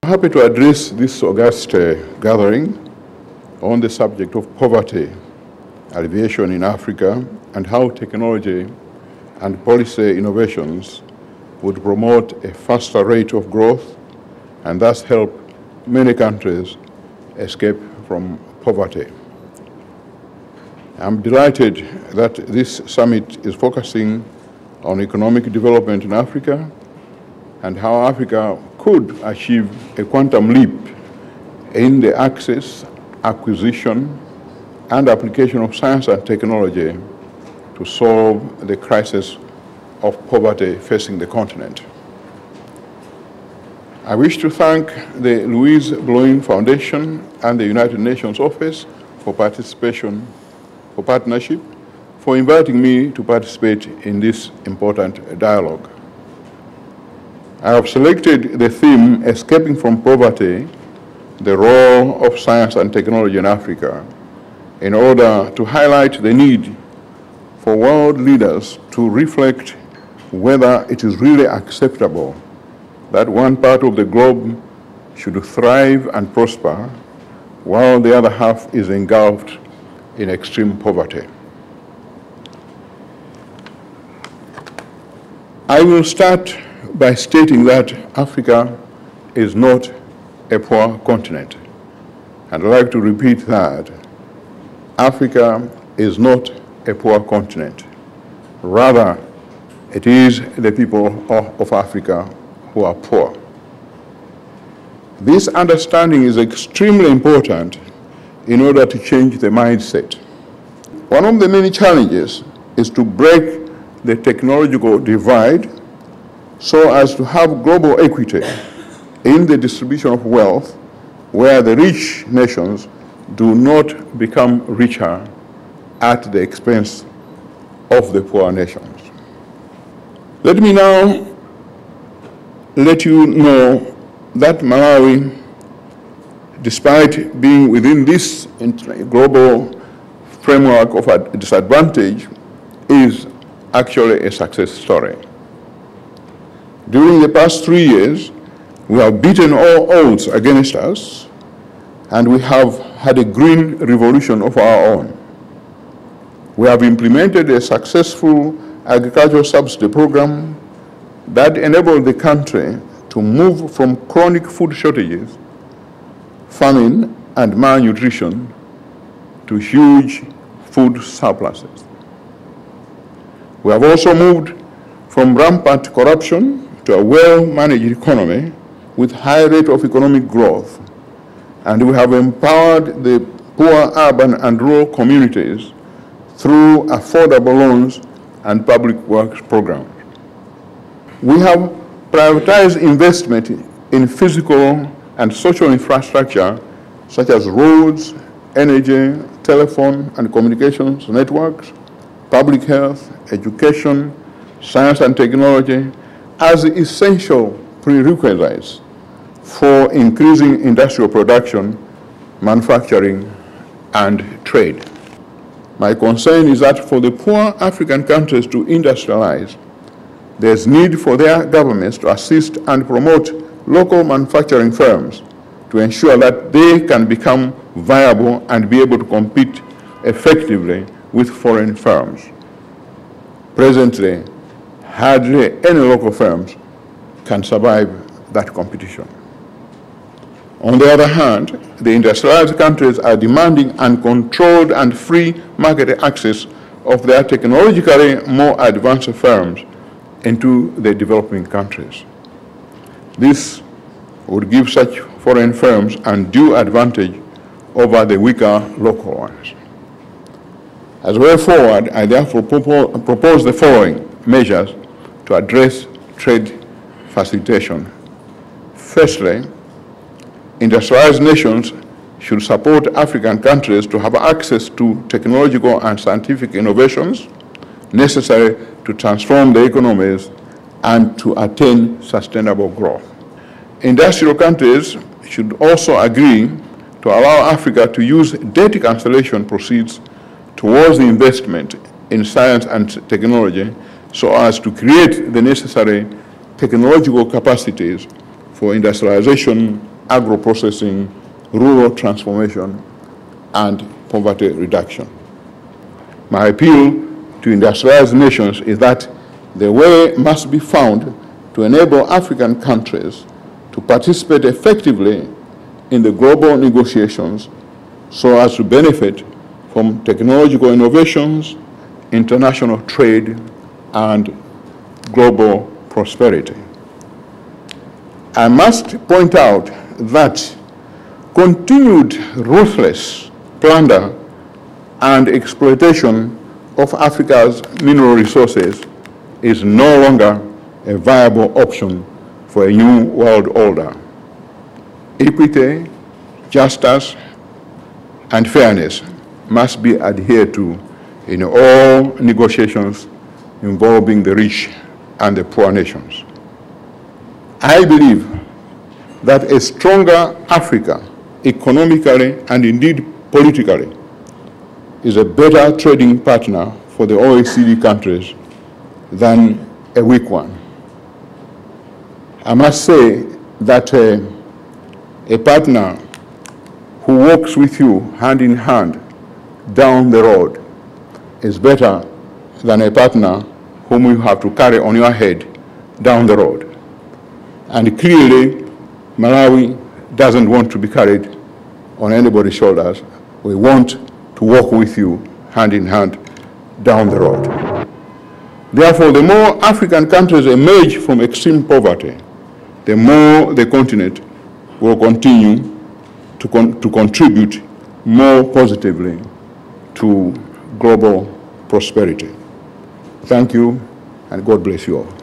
I'm happy to address this august gathering on the subject of poverty alleviation in Africa and how technology and policy innovations would promote a faster rate of growth and thus help many countries escape from poverty. I'm delighted that this summit is focusing on economic development in Africa and how Africa could achieve a quantum leap in the access, acquisition, and application of science and technology to solve the crisis of poverty facing the continent. I wish to thank the Louise Blouin Foundation and the United Nations Office for partnership, for inviting me to participate in this important dialogue. I have selected the theme, Escaping from Poverty, the Role of Science and Technology in Africa, in order to highlight the need for world leaders to reflect whether it is really acceptable that one part of the globe should thrive and prosper while the other half is engulfed in extreme poverty. I will start by stating that Africa is not a poor continent. And I'd like to repeat that. Africa is not a poor continent. Rather, it is the people of Africa who are poor. This understanding is extremely important in order to change the mindset. One of the many challenges is to break the technological divide so as to have global equity in the distribution of wealth where the rich nations do not become richer at the expense of the poor nations. Let me now let you know that Malawi, despite being within this global framework of a disadvantage, is actually a success story. During the past 3 years, we have beaten all odds against us, and we have had a green revolution of our own. We have implemented a successful agricultural subsidy program that enabled the country to move from chronic food shortages, famine, and malnutrition to huge food surpluses. We have also moved from rampant corruption to a well-managed economy with high rate of economic growth, and we have empowered the poor urban and rural communities through affordable loans and public works programs. We have prioritized investment in physical and social infrastructure such as roads, energy, telephone and communications networks, public health, education, science and technology as essential prerequisites for increasing industrial production, manufacturing, and trade. My concern is that for the poor African countries to industrialize, there's need for their governments to assist and promote local manufacturing firms to ensure that they can become viable and be able to compete effectively with foreign firms. Presently, hardly any local firms can survive that competition. On the other hand, the industrialized countries are demanding uncontrolled and free market access of their technologically more advanced firms into the developing countries. This would give such foreign firms undue advantage over the weaker local ones. As we move forward, I therefore propose the following measures to address trade facilitation. Firstly, industrialized nations should support African countries to have access to technological and scientific innovations necessary to transform their economies and to attain sustainable growth. Industrial countries should also agree to allow Africa to use debt cancellation proceeds towards the investment in science and technology so as to create the necessary technological capacities for industrialization agro-processing, rural transformation, and poverty reduction. My appeal to industrialized nations is that the way must be found to enable African countries to participate effectively in the global negotiations so as to benefit from technological innovations, international trade, and global prosperity. I must point out that continued ruthless plunder and exploitation of Africa's mineral resources is no longer a viable option for a new world order. Equity, justice, and fairness must be adhered to in all negotiations involving the rich and the poor nations. I believe that a stronger Africa, economically and indeed politically, is a better trading partner for the OECD countries than a weak one. I must say that a partner who walks with you hand in hand down the road is better than a partner whom you have to carry on your head down the road. And clearly, Malawi doesn't want to be carried on anybody's shoulders. We want to walk with you hand in hand down the road. Therefore, the more African countries emerge from extreme poverty, the more the continent will continue to contribute more positively to global prosperity. Thank you, and God bless you all.